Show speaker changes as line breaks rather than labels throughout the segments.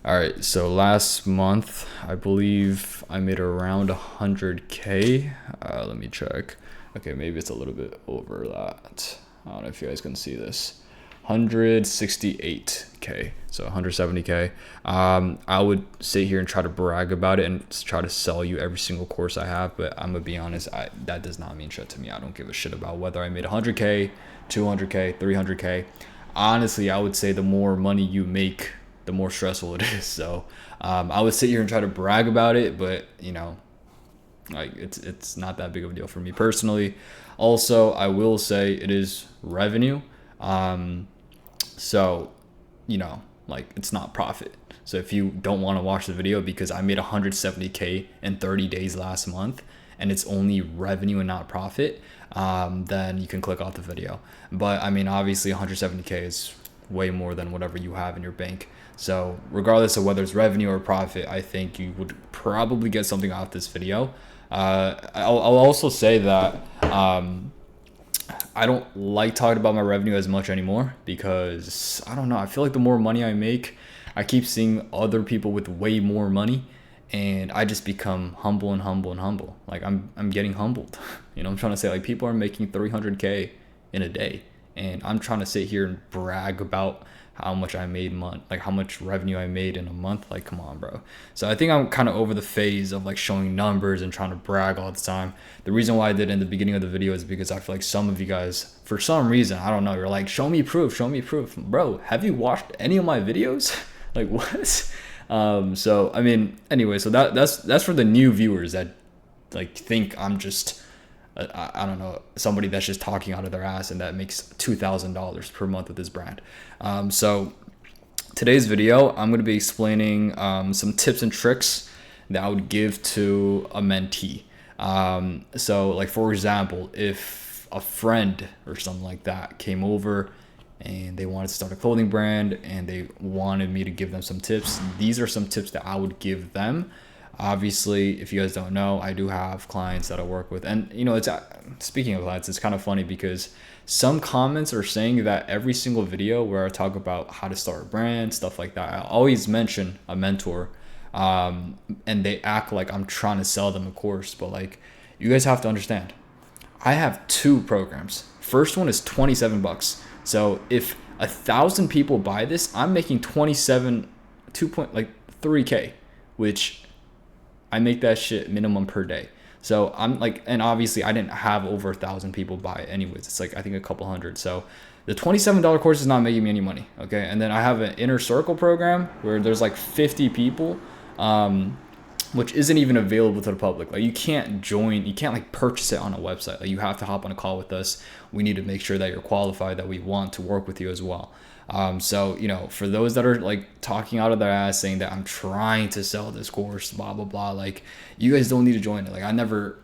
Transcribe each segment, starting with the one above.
All right, so last month, I believe I made around 100K. Let me check. Okay, maybe it's a little bit over that. I don't know if you guys can see this. 168K, so 170K. I would sit here and try to brag about it and try to sell you every single course I have, but I'm gonna be honest, that does not mean shit to me. I don't give a shit about whether I made 100K, 200K, 300K. Honestly, I would say the more money you make, the more stressful it is. So I would sit here and try to brag about it, but like it's not that big of a deal for me personally. Also, I will say it is revenue. Um, so like it's not profit. So if you don't want to watch the video because I made 170K in 30 days last month and it's only revenue and not profit, then you can click off the video. But I mean, obviously 170K is way more than whatever you have in your bank. So regardless of whether it's revenue or profit, I think you would probably get something out of this video. I'll also say that I don't like talking about my revenue as much anymore because I don't know. I feel like the more money I make, I keep seeing other people with way more money, and I just become humble and humble and humble. Like I'm getting humbled. I'm trying to say, like, people are making 300K in a day, and I'm trying to sit here and brag about how much I made like how much revenue I made in a month. Like, come on, bro. So I think I'm kind of over the phase of like showing numbers and trying to brag all the time. The reason why I did in the beginning of the video is because I feel like some of you guys, for some reason, I don't know, you're like, show me proof, bro. Have you watched any of my videos? Like, what? So I mean, anyway, so that's for the new viewers that like think I'm just I don't know, somebody that's just talking out of their ass and that makes $2,000 per month with this brand. So today's video, I'm going to be explaining some tips and tricks that I would give to a mentee. So like, for example, if a friend or something like that came over and they wanted to start a clothing brand and they wanted me to give them some tips, these are some tips that I would give them. Obviously, if you guys don't know, I do have clients that I work with, and it's speaking of clients, it's kind of funny because some comments are saying that every single video where I talk about how to start a brand, stuff like that, I always mention a mentor, and they act like I'm trying to sell them a course. But like, you guys have to understand, I have two programs. First one is $27. So if 1,000 people buy this, I'm making 27, 2.3K, which I make that shit minimum per day. So I'm like, and obviously I didn't have over 1,000 people buy it anyways. It's like, I think a couple hundred. So the $27 course is not making me any money. Okay. And then I have an inner circle program where there's like 50 people, which isn't even available to the public. Like, you can't join, you can't like purchase it on a website. Like, you have to hop on a call with us. We need to make sure that you're qualified, that we want to work with you as well. So, for those that are like talking out of their ass saying that I'm trying to sell this course, blah, blah, blah, like, you guys don't need to join it. Like, I never,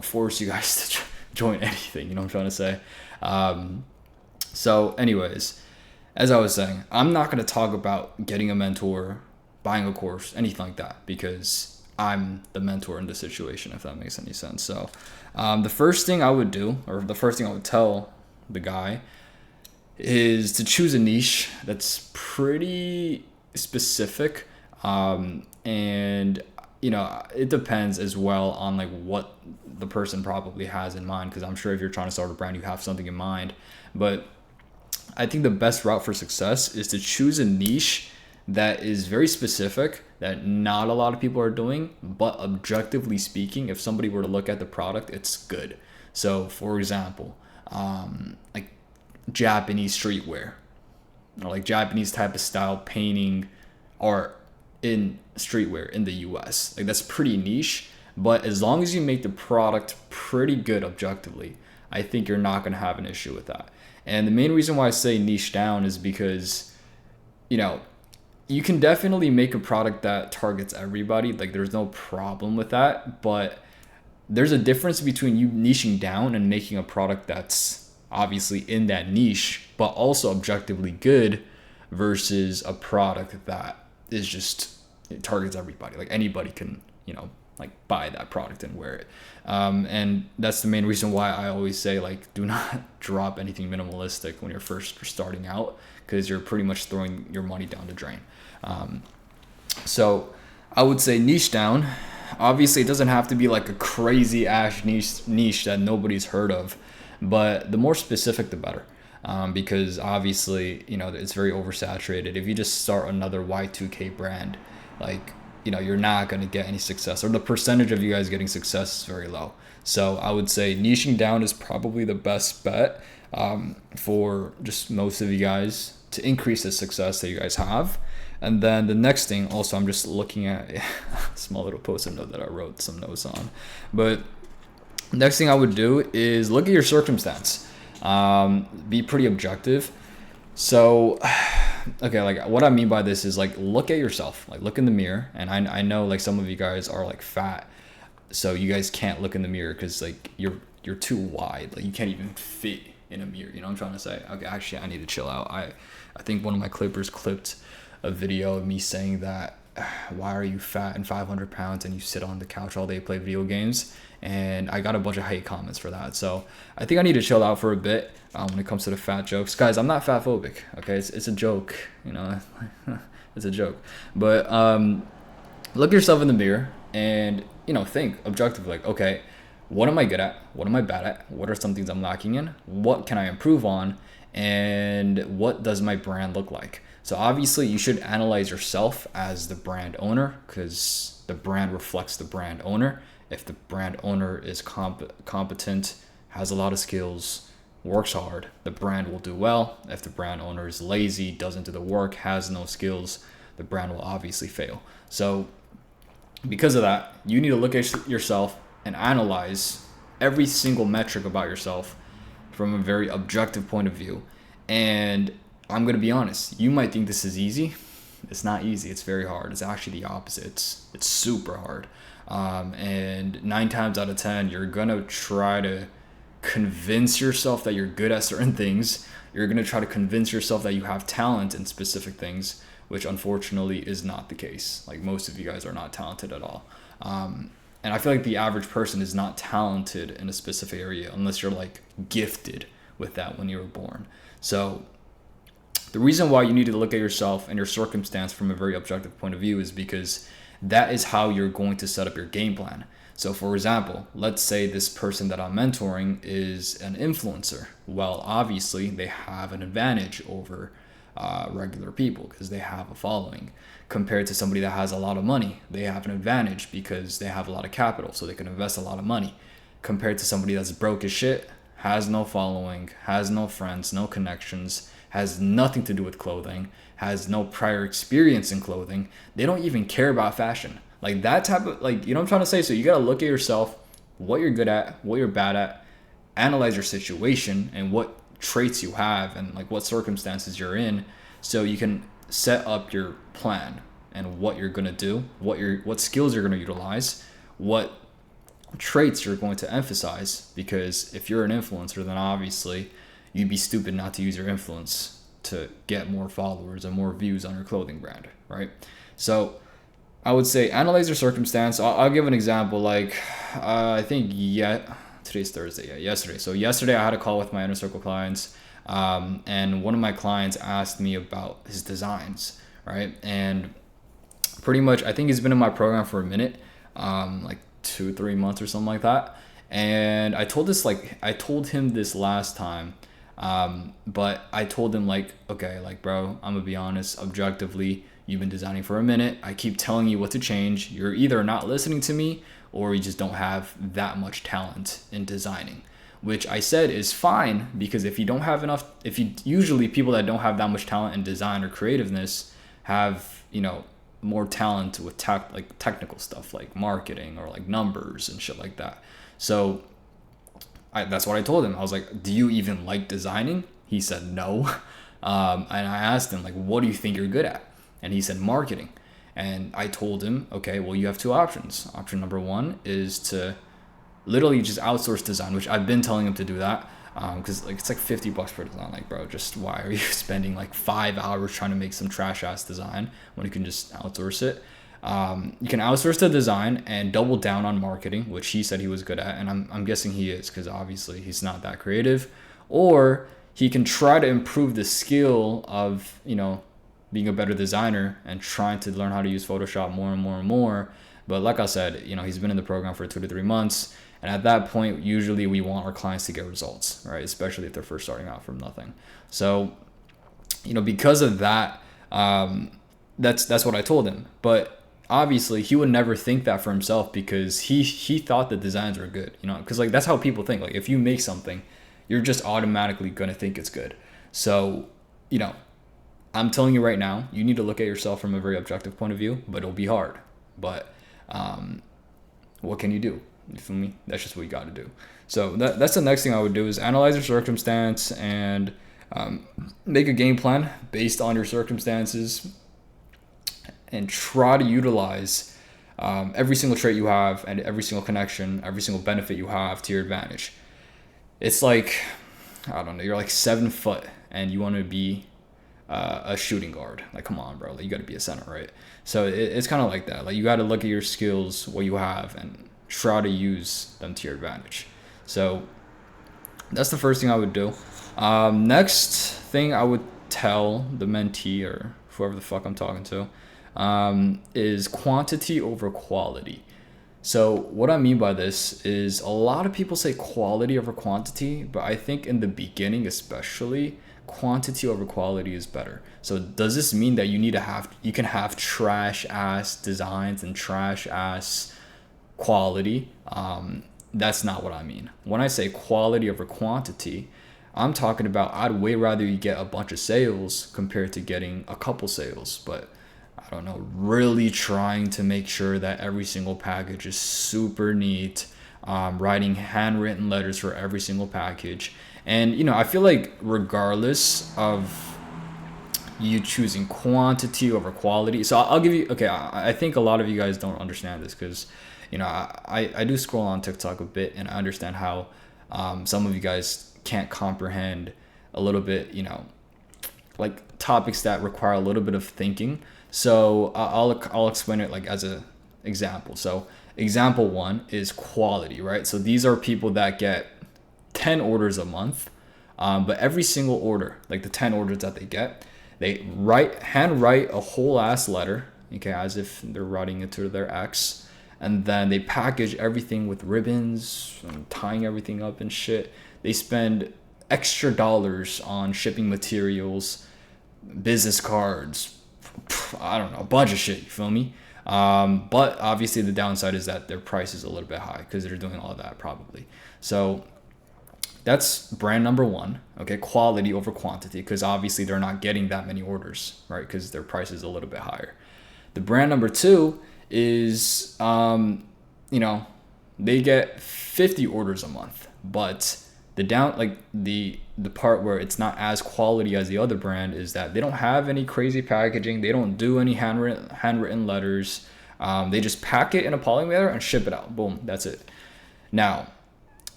force you guys to join anything, you know what I'm trying to say? So anyways, as I was saying, I'm not going to talk about getting a mentor, buying a course, anything like that, because I'm the mentor in this situation, if that makes any sense. So, the first thing I would do, or the first thing I would tell the guy, is to choose a niche that's pretty specific, and it depends as well on like what the person probably has in mind, because I'm sure if you're trying to start a brand, you have something in mind. But I think the best route for success is to choose a niche that is very specific, that not a lot of people are doing, but objectively speaking, if somebody were to look at the product, it's good. So for example, like Japanese streetwear, or like Japanese type of style painting art in streetwear in the US. Like, that's pretty niche, but as long as you make the product pretty good objectively, I think you're not going to have an issue with that. And the main reason why I say niche down is because, you can definitely make a product that targets everybody. Like, there's no problem with that, but there's a difference between you niching down and making a product that's obviously in that niche, but also objectively good, versus a product that is just, it targets everybody. Like, anybody can, like, buy that product and wear it. And that's the main reason why I always say, like, do not drop anything minimalistic when you're first starting out, because you're pretty much throwing your money down the drain. So I would say niche down. Obviously, it doesn't have to be like a crazy ass niche that nobody's heard of, but the more specific, the better. Because obviously, it's very oversaturated. If you just start another Y2K brand, like, you're not going to get any success, or the percentage of you guys getting success is very low. So I would say niching down is probably the best bet for just most of you guys to increase the success that you guys have. And then the next thing, also, I'm just looking at a small little post-it note that I wrote some notes on. But next thing I would do is look at your circumstance. Be pretty objective. So, okay, like what I mean by this is like look at yourself, like look in the mirror. And I know like some of you guys are like fat, so you guys can't look in the mirror because like you're too wide, like you can't even fit in a mirror. You know what I'm trying to say? Okay, actually, I need to chill out. I think one of my clippers clipped a video of me saying that why are you fat and 500 pounds and you sit on the couch all day play video games, and I got a bunch of hate comments for that. So I think I need to chill out for a bit when it comes to the fat jokes, guys. I'm not fat phobic, okay? It's a joke, it's a joke. But look yourself in the mirror and think objectively, like, okay, what am I good at, what am I bad at, what are some things I'm lacking in, what can I improve on, and what does my brand look like? So obviously you should analyze yourself as the brand owner, because the brand reflects the brand owner. If the brand owner is competent, has a lot of skills, works hard, the brand will do well. If the brand owner is lazy, doesn't do the work, has no skills, the brand will obviously fail. So because of that, you need to look at yourself and analyze every single metric about yourself from a very objective point of view. And I'm going to be honest, you might think this is easy. It's not easy. It's very hard. It's actually the opposite. It's super hard. And 9 times out of 10, you're going to try to convince yourself that you're good at certain things. You're going to try to convince yourself that you have talent in specific things, which unfortunately is not the case. Like most of you guys are not talented at all. And I feel like the average person is not talented in a specific area unless you're like gifted with that when you were born. So the reason why you need to look at yourself and your circumstance from a very objective point of view is because that is how you're going to set up your game plan. So for example, let's say this person that I'm mentoring is an influencer. Well, obviously they have an advantage over regular people because they have a following. Compared to somebody that has a lot of money, they have an advantage because they have a lot of capital, so they can invest a lot of money. Compared to somebody that's broke as shit, has no following, has no friends, no connections, has nothing to do with clothing, has no prior experience in clothing, they don't even care about fashion. Like that type of, like, you know what I'm trying to say? So you got to look at yourself, what you're good at, what you're bad at, analyze your situation and what traits you have and like what circumstances you're in, so you can set up your plan and what you're going to do, what skills you're going to utilize, what traits you're going to emphasize. Because if you're an influencer, then obviously you'd be stupid not to use your influence to get more followers and more views on your clothing brand, right? So I would say analyze your circumstance. I'll give an example. Like I think today's Thursday. Yeah, yesterday. So yesterday I had a call with my Inner Circle clients, and one of my clients asked me about his designs, right? And pretty much, I think he's been in my program for a minute, like 2-3 months or something like that. And I told him this last time, but I told him like, okay, like bro, I'm gonna be honest, objectively, you've been designing for a minute. I keep telling you what to change. You're either not listening to me or you just don't have that much talent in designing, which I said is fine, because if you don't have enough, usually people that don't have that much talent in design or creativeness have, more talent with technical stuff like marketing or like numbers and shit like that. So that's what I told him. I was like, do you even like designing? He said no. And I asked him, like, what do you think you're good at? And he said marketing. And I told him, okay, well, you have 2 options. Option number 1 is to literally just outsource design, which I've been telling him to do that, because like it's like $50 per design. Like, bro, just why are you spending like 5 hours trying to make some trash ass design when you can just outsource it? You can outsource the design and double down on marketing, which he said he was good at, and I'm guessing he is, because obviously he's not that creative. Or he can try to improve the skill of being a better designer and trying to learn how to use Photoshop more and more and more. But like I said, he's been in the program for 2 to 3 months. And at that point, usually we want our clients to get results, right? Especially if they're first starting out from nothing. So, because of that, that's what I told him. But obviously he would never think that for himself, because he thought the designs were good, because like that's how people think. Like if you make something, you're just automatically gonna think it's good. So, I'm telling you right now, you need to look at yourself from a very objective point of view, but it'll be hard. But what can you do? You feel me? That's just what you got to do. So that's the next thing I would do, is analyze your circumstance and make a game plan based on your circumstances, and try to utilize every single trait you have and every single connection, every single benefit you have to your advantage. It's like, I don't know, you're like 7 foot and you want to be a shooting guard. Like, come on, bro. Like, you got to be a center, right? So it's kind of like that. Like, you got to look at your skills, what you have, and try to use them to your advantage. So that's the first thing I would do. Next thing I would tell the mentee, or whoever the fuck I'm talking to, is quantity over quality. So what I mean by this is, a lot of people say quality over quantity, but I think in the beginning especially, quantity over quality is better. So does this mean that you can have trash ass designs and trash ass quality? That's not what I mean. When I say quality over quantity, I'm talking about, I'd way rather you get a bunch of sales compared to getting a couple sales. But I don't know, really trying to make sure that every single package is super neat, writing handwritten letters for every single package. And I feel like regardless of you choosing quantity over quality, so I'll give you, okay, I think a lot of you guys don't understand this, because I do scroll on TikTok a bit, and I understand how some of you guys can't comprehend a little bit, like topics that require a little bit of thinking. So I'll explain it like as a example. So example 1 is quality, right? So these are people that get 10 orders a month, but every single order, like the 10 orders that they get, they handwrite a whole ass letter, okay, as if they're writing it to their ex, and then they package everything with ribbons and tying everything up and shit. They spend extra dollars on shipping materials, business cards, I don't know, a bunch of shit, you feel me? But obviously the downside is that their price is a little bit high, because they're doing all of that probably. So that's brand number 1, okay, quality over quantity, because obviously they're not getting that many orders, right, because their price is a little bit higher. The brand number 2 is, they get 50 orders a month, but the part where it's not as quality as the other brand is that they don't have any crazy packaging, they don't do any handwritten letters, they just pack it in a poly mailer and ship it out. Boom, that's it. Now,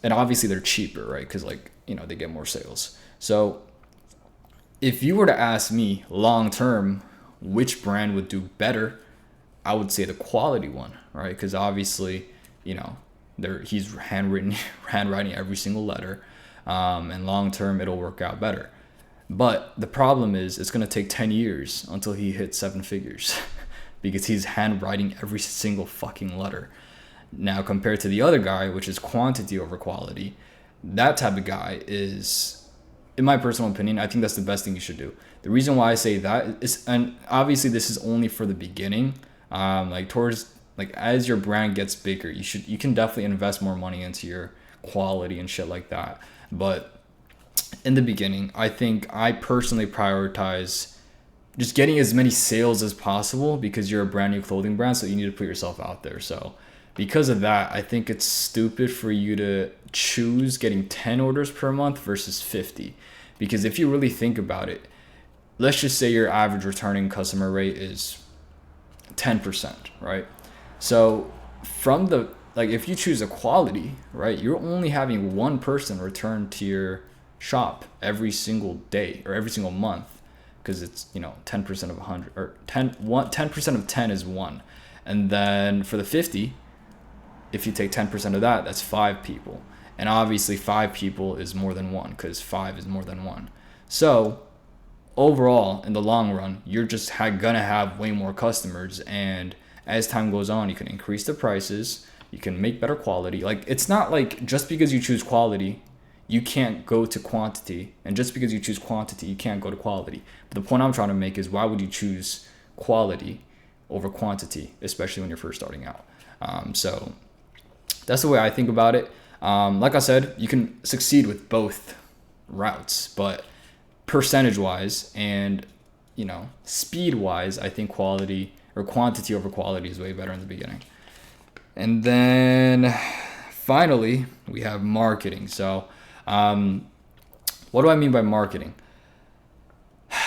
and obviously they're cheaper, right? Because they get more sales. So if you were to ask me long term which brand would do better, I would say the quality one, right? Because obviously, he's handwriting every single letter, and long term it'll work out better. But the problem is, it's gonna take 10 years until he hits 7 figures, because he's handwriting every single fucking letter. Now, compared to the other guy, which is quantity over quality, that type of guy is, in my personal opinion, I think that's the best thing you should do. The reason why I say that is, and obviously this is only for the beginning, as your brand gets bigger, you can definitely invest more money into your quality and shit like that. But in the beginning, I think I personally prioritize just getting as many sales as possible, because you're a brand new clothing brand, so you need to put yourself out there. So because of that, I think it's stupid for you to choose getting 10 orders per month versus 50. Because if you really think about it, let's just say your average returning customer rate is 10%, right? So if you choose a quality, right, you're only having one person return to your shop every single day or every single month, because it's 10% of 100, or 10% of 10 is 1. And then for the 50, if you take 10% of that, that's 5 people. And obviously 5 people is more than 1, because 5 is more than 1. So overall, in the long run, you're just gonna have way more customers. And as time goes on, you can increase the prices, you can make better quality. Like, it's not like just because you choose quality, you can't go to quantity. And just because you choose quantity, you can't go to quality. But the point I'm trying to make is, why would you choose quality over quantity, especially when you're first starting out? So that's the way I think about it. Like I said, you can succeed with both routes, but percentage wise and, speed wise, I think quality or quantity over quality is way better in the beginning. And then finally, we have marketing. So, what do I mean by marketing?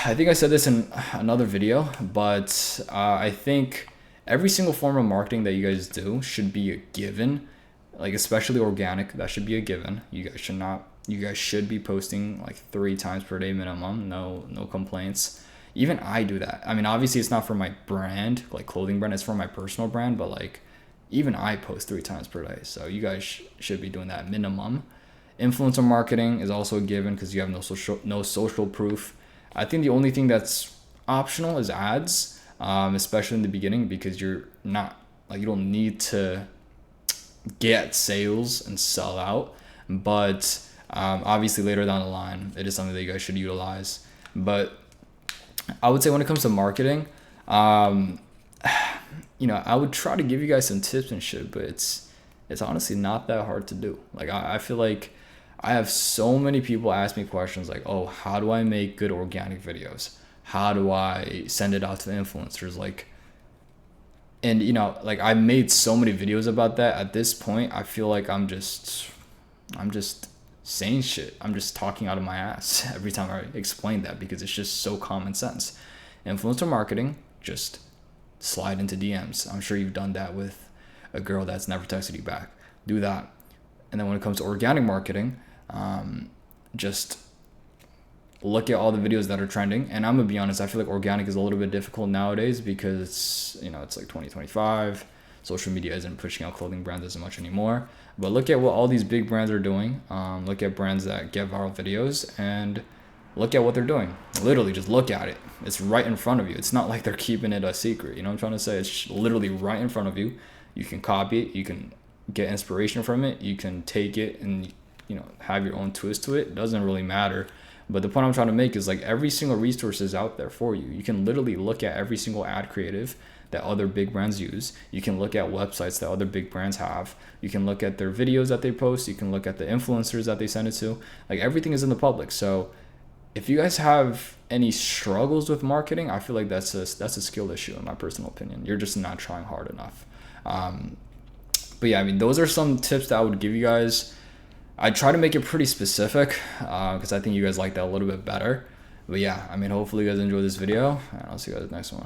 I think I said this in another video, but I think every single form of marketing that you guys do should be a given, like especially organic. That should be a given. You guys should be posting like 3 times per day minimum. No complaints. Even I do that. I mean, obviously it's not for my brand, like clothing brand. It's for my personal brand, but like even I post 3 times per day. So you guys should be doing that minimum. Influencer marketing is also a given because you have no social proof. I think the only thing that's optional is ads, especially in the beginning, because you're not like, you don't need to get sales and sell out. But obviously later down the line, it is something that you guys should utilize. But I would say when it comes to marketing, I would try to give you guys some tips and shit, but it's honestly not that hard to do. Like, I feel like I have so many people ask me questions like, oh, how do I make good organic videos? How do I send it out to the influencers? And like, I made so many videos about that. At this point, I feel like I'm just saying shit. I'm just talking out of my ass every time I explain that, because it's just so common sense. Influencer marketing, just slide into DMs. I'm sure you've done that with a girl that's never texted you back. Do that. And then when it comes to organic marketing, just look at all the videos that are trending. And I'm gonna be honest, I feel like organic is a little bit difficult nowadays because it's like 2025. Social media isn't pushing out clothing brands as much anymore. But look at what all these big brands are doing. Look at brands that get viral videos and look at what they're doing. Literally, just look at it. It's right in front of you. It's not like they're keeping it a secret. You know what I'm trying to say? It's literally right in front of you. You can copy it. You can get inspiration from it. You can take it and have your own twist to it. It doesn't really matter. But the point I'm trying to make is, like, every single resource is out there for you. You can literally look at every single ad creative that other big brands use. You can look at websites that other big brands have. You can look at their videos that they post. You can look at the influencers that they send it to. Like, everything is in the public. So if you guys have any struggles with marketing, I feel like that's a skill issue, in my personal opinion. You're just not trying hard enough. But yeah, I mean, those are some tips that I would give you guys. I try to make it pretty specific because I think you guys like that a little bit better. But yeah, I mean, hopefully you guys enjoy this video, and I'll see you guys in the next one.